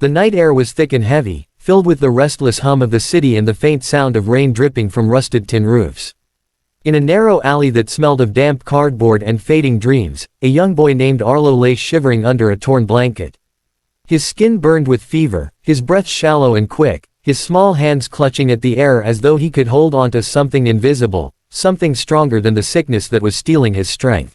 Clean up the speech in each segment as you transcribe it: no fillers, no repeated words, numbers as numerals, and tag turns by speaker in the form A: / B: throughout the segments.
A: The night air was thick and heavy, filled with the restless hum of the city and the faint sound of rain dripping from rusted tin roofs. In a narrow alley that smelled of damp cardboard and fading dreams, a young boy named Arlo lay shivering under a torn blanket. His skin burned with fever, his breath shallow and quick, his small hands clutching at the air as though he could hold on to something invisible, something stronger than the sickness that was stealing his strength.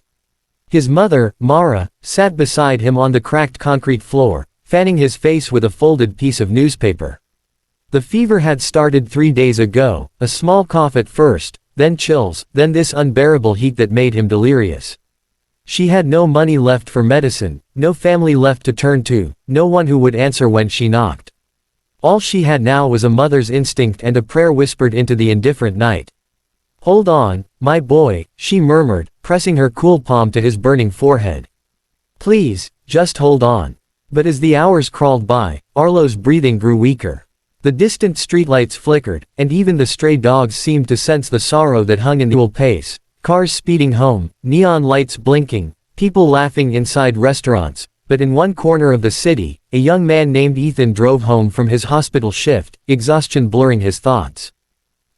A: His mother, Mara, sat beside him on the cracked concrete floor, fanning his face with a folded piece of newspaper. The fever had started 3 days ago, a small cough at first, then chills, then this unbearable heat that made him delirious. She had no money left for medicine, no family left to turn to, no one who would answer when she knocked. All she had now was a mother's instinct and a prayer whispered into the indifferent night. "Hold on, my boy," she murmured, pressing her cool palm to his burning forehead. "Please, just hold on." But as the hours crawled by, Arlo's breathing grew weaker. The distant streetlights flickered, and even the stray dogs seemed to sense the sorrow that hung in the dual pace. Cars speeding home, neon lights blinking, people laughing inside restaurants. But in one corner of the city, a young man named Ethan drove home from his hospital shift, exhaustion blurring his thoughts.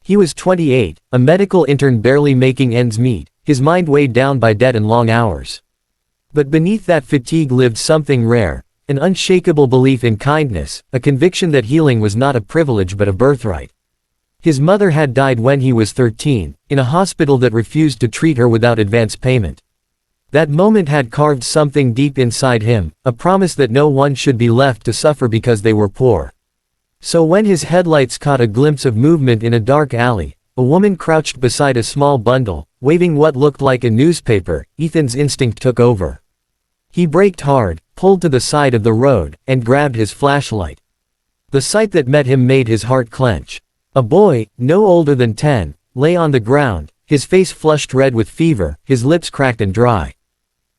A: He was 28, a medical intern barely making ends meet, his mind weighed down by debt and long hours. But beneath that fatigue lived something rare, an unshakable belief in kindness, a conviction that healing was not a privilege but a birthright. His mother had died when he was 13, in a hospital that refused to treat her without advance payment. That moment had carved something deep inside him, a promise that no one should be left to suffer because they were poor. So when his headlights caught a glimpse of movement in a dark alley, a woman crouched beside a small bundle, waving what looked like a newspaper, Ethan's instinct took over. He braked hard, pulled to the side of the road, and grabbed his flashlight. The sight that met him made his heart clench. A boy, no older than 10, lay on the ground, his face flushed red with fever, his lips cracked and dry.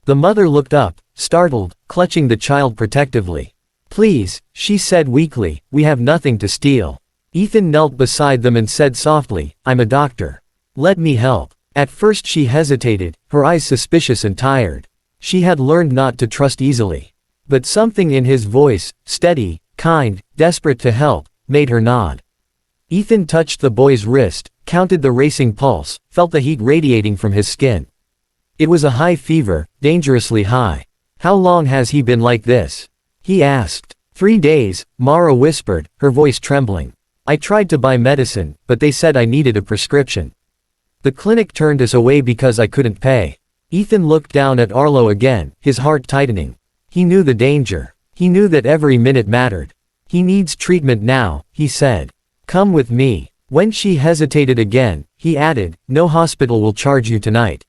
A: The mother looked up, startled, clutching the child protectively. "Please," she said weakly, "we have nothing to steal." Ethan knelt beside them and said softly, "I'm a doctor. Let me help." At first she hesitated, her eyes suspicious and tired. She had learned not to trust easily. But something in his voice, steady, kind, desperate to help, made her nod. Ethan touched the boy's wrist, counted the racing pulse, felt the heat radiating from his skin. It was a high fever, dangerously high. "How long has he been like this?" he asked. 3 days, Mara whispered, her voice trembling. "I tried to buy medicine, but they said I needed a prescription. The clinic turned us away because I couldn't pay." Ethan looked down at Arlo again, his heart tightening. He knew the danger. He knew that every minute mattered. "He needs treatment now," he said. "Come with me." When she hesitated again, he added, "No hospital will charge you tonight.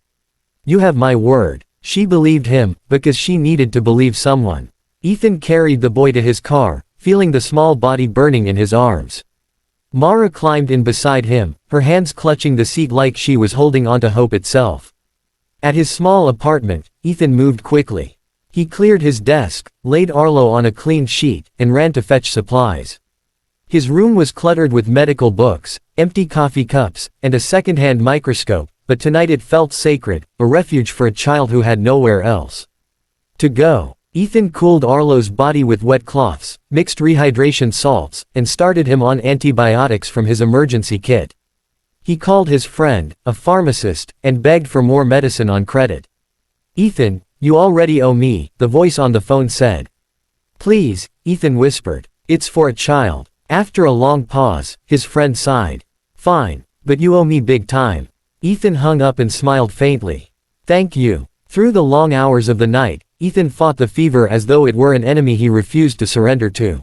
A: You have my word." She believed him, because she needed to believe someone. Ethan carried the boy to his car, feeling the small body burning in his arms. Mara climbed in beside him, her hands clutching the seat like she was holding onto hope itself. At his small apartment, Ethan moved quickly. He cleared his desk, laid Arlo on a clean sheet, and ran to fetch supplies. His room was cluttered with medical books, empty coffee cups, and a second-hand microscope, but tonight it felt sacred, a refuge for a child who had nowhere else to go. Ethan cooled Arlo's body with wet cloths, mixed rehydration salts, and started him on antibiotics from his emergency kit. He called his friend, a pharmacist, and begged for more medicine on credit. "Ethan, you already owe me," the voice on the phone said. "Please," Ethan whispered. "It's for a child." After a long pause, his friend sighed. "Fine, but you owe me big time." Ethan hung up and smiled faintly. "Thank you." Through the long hours of the night, Ethan fought the fever as though it were an enemy he refused to surrender to.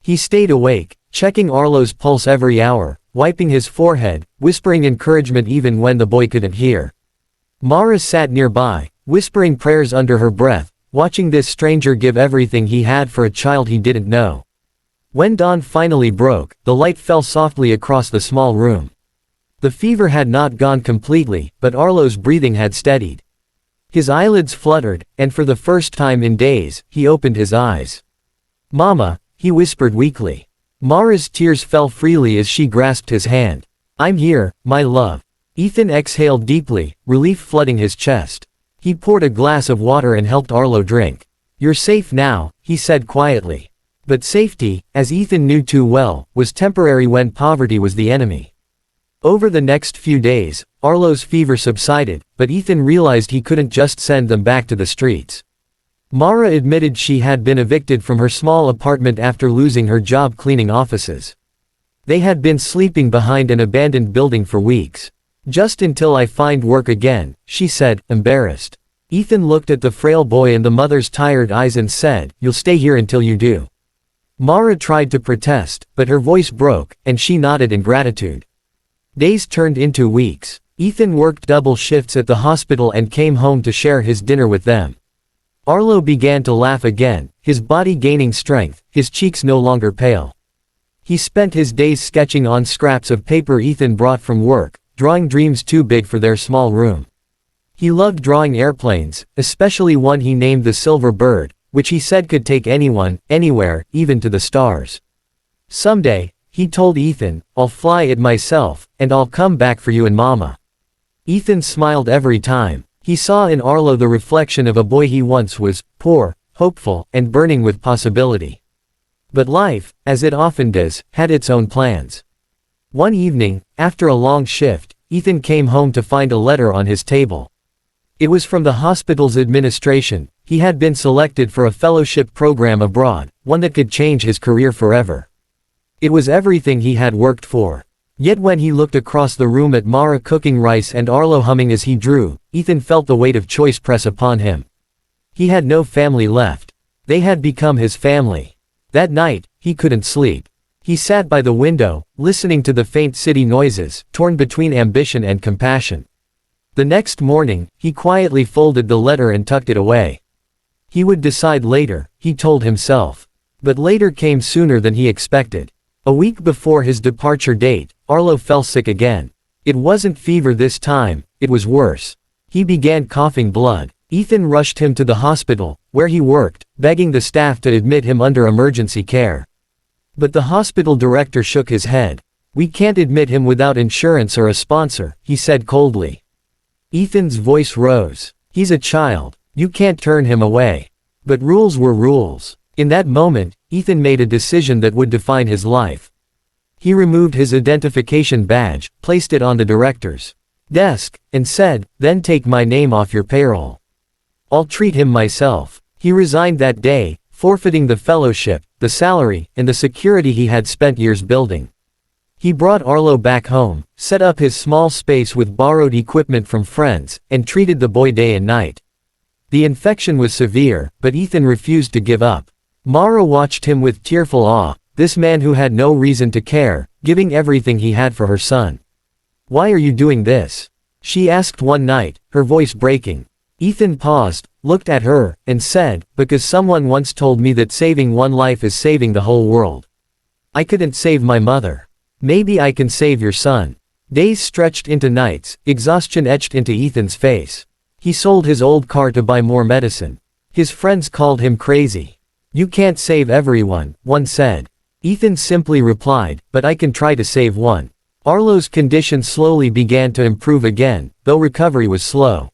A: He stayed awake, checking Arlo's pulse every hour, wiping his forehead, whispering encouragement even when the boy couldn't hear. Mara sat nearby, whispering prayers under her breath, watching this stranger give everything he had for a child he didn't know. When dawn finally broke, the light fell softly across the small room. The fever had not gone completely, but Arlo's breathing had steadied. His eyelids fluttered, and for the first time in days, he opened his eyes. "Mama," he whispered weakly. Mara's tears fell freely as she grasped his hand. "I'm here, my love." Ethan exhaled deeply, relief flooding his chest. He poured a glass of water and helped Arlo drink. "You're safe now," he said quietly. But safety, as Ethan knew too well, was temporary when poverty was the enemy. Over the next few days, Arlo's fever subsided, but Ethan realized he couldn't just send them back to the streets. Mara admitted she had been evicted from her small apartment after losing her job cleaning offices. They had been sleeping behind an abandoned building for weeks. "Just until I find work again," she said, embarrassed. Ethan looked at the frail boy in the mother's tired eyes and said, "You'll stay here until you do." Mara tried to protest, but her voice broke, and she nodded in gratitude. Days turned into weeks. Ethan worked double shifts at the hospital and came home to share his dinner with them. Arlo began to laugh again, his body gaining strength, his cheeks no longer pale. He spent his days sketching on scraps of paper Ethan brought from work, drawing dreams too big for their small room. He loved drawing airplanes, especially one he named the Silver Bird, which he said could take anyone, anywhere, even to the stars. "Someday," he told Ethan, "I'll fly it myself, and I'll come back for you and Mama." Ethan smiled every time. He saw in Arlo the reflection of a boy he once was, poor, hopeful, and burning with possibility. But life, as it often does, had its own plans. One evening, after a long shift, Ethan came home to find a letter on his table. It was from the hospital's administration. He had been selected for a fellowship program abroad, one that could change his career forever. It was everything he had worked for. Yet when he looked across the room at Mara cooking rice and Arlo humming as he drew, Ethan felt the weight of choice press upon him. He had no family left. They had become his family. That night, he couldn't sleep. He sat by the window, listening to the faint city noises, torn between ambition and compassion. The next morning, he quietly folded the letter and tucked it away. He would decide later, he told himself. But later came sooner than he expected. A week before his departure date, Arlo fell sick again. It wasn't fever this time, it was worse. He began coughing blood. Ethan rushed him to the hospital, where he worked, begging the staff to admit him under emergency care. But the hospital director shook his head. "We can't admit him without insurance or a sponsor," he said coldly. Ethan's voice rose. "He's a child. You can't turn him away." But rules were rules. In that moment, Ethan made a decision that would define his life. He removed his identification badge, placed it on the director's desk, and said, "Then take my name off your payroll. I'll treat him myself." He resigned that day, forfeiting the fellowship, the salary, and the security he had spent years building. He brought Arlo back home, set up his small space with borrowed equipment from friends, and treated the boy day and night. The infection was severe, but Ethan refused to give up. Mara watched him with tearful awe, this man who had no reason to care, giving everything he had for her son. "Why are you doing this?" she asked one night, her voice breaking. Ethan paused, looked at her, and said, "Because someone once told me that saving one life is saving the whole world. I couldn't save my mother. Maybe I can save your son." Days stretched into nights, exhaustion etched into Ethan's face. He sold his old car to buy more medicine. His friends called him crazy. "You can't save everyone," one said. Ethan simply replied, "But I can try to save one." Arlo's condition slowly began to improve again, though recovery was slow.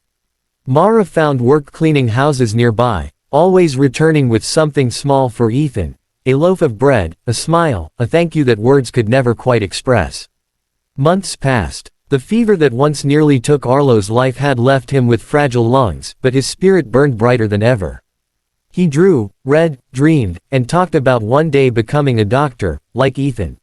A: Mara found work cleaning houses nearby, always returning with something small for Ethan, a loaf of bread, a smile, a thank you that words could never quite express. Months passed. The fever that once nearly took Arlo's life had left him with fragile lungs, but his spirit burned brighter than ever. He drew, read, dreamed, and talked about one day becoming a doctor, like Ethan.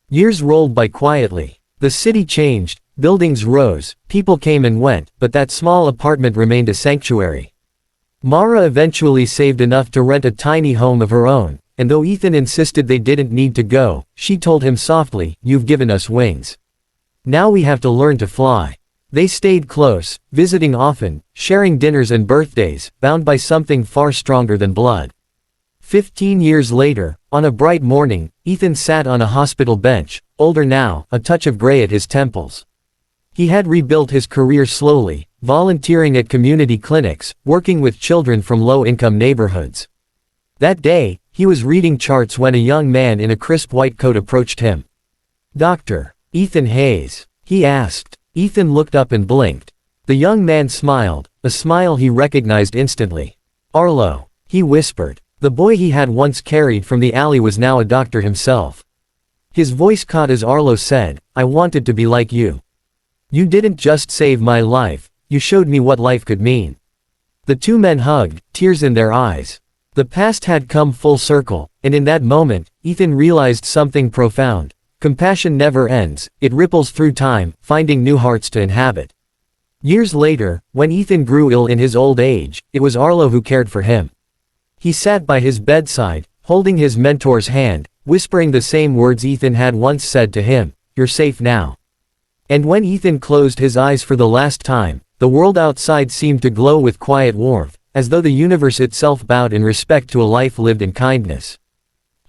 A: Years rolled by quietly. The city changed, buildings rose, people came and went, but that small apartment remained a sanctuary. Mara eventually saved enough to rent a tiny home of her own, and though Ethan insisted they didn't need to go, she told him softly, "You've given us wings. Now we have to learn to fly." They stayed close, visiting often, sharing dinners and birthdays, bound by something far stronger than blood. 15 years later, on a bright morning, Ethan sat on a hospital bench, older now, a touch of gray at his temples. He had rebuilt his career slowly, volunteering at community clinics, working with children from low-income neighborhoods. That day, he was reading charts when a young man in a crisp white coat approached him. "Dr. Ethan Hayes?" he asked. Ethan looked up and blinked. The young man smiled, a smile he recognized instantly. "Arlo," he whispered. The boy he had once carried from the alley was now a doctor himself. His voice caught as Arlo said, "I wanted to be like you. You didn't just save my life, you showed me what life could mean." The two men hugged, tears in their eyes. The past had come full circle, and in that moment, Ethan realized something profound. Compassion never ends, it ripples through time, finding new hearts to inhabit. Years later, when Ethan grew ill in his old age, it was Arlo who cared for him. He sat by his bedside, holding his mentor's hand, whispering the same words Ethan had once said to him, "You're safe now." And when Ethan closed his eyes for the last time, the world outside seemed to glow with quiet warmth, as though the universe itself bowed in respect to a life lived in kindness.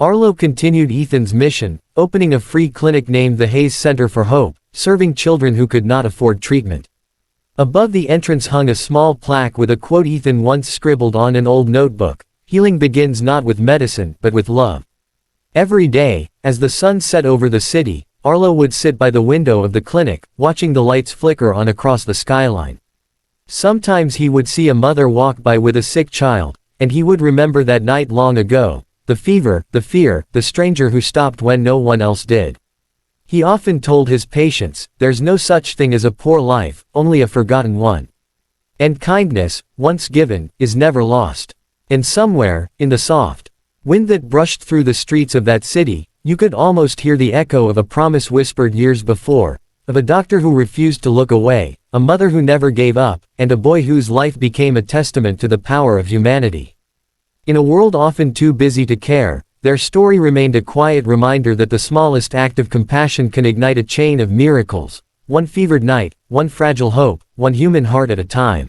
A: Arlo continued Ethan's mission, opening a free clinic named the Hayes Center for Hope, serving children who could not afford treatment. Above the entrance hung a small plaque with a quote Ethan once scribbled on an old notebook: "Healing begins not with medicine, but with love." Every day, as the sun set over the city, Arlo would sit by the window of the clinic, watching the lights flicker on across the skyline. Sometimes he would see a mother walk by with a sick child, and he would remember that night long ago, the fever, the fear, the stranger who stopped when no one else did. He often told his patients, "There's no such thing as a poor life, only a forgotten one. And kindness, once given, is never lost." And somewhere, in the soft wind that brushed through the streets of that city, you could almost hear the echo of a promise whispered years before, of a doctor who refused to look away, a mother who never gave up, and a boy whose life became a testament to the power of humanity. In a world often too busy to care, their story remained a quiet reminder that the smallest act of compassion can ignite a chain of miracles, one fevered night, one fragile hope, one human heart at a time.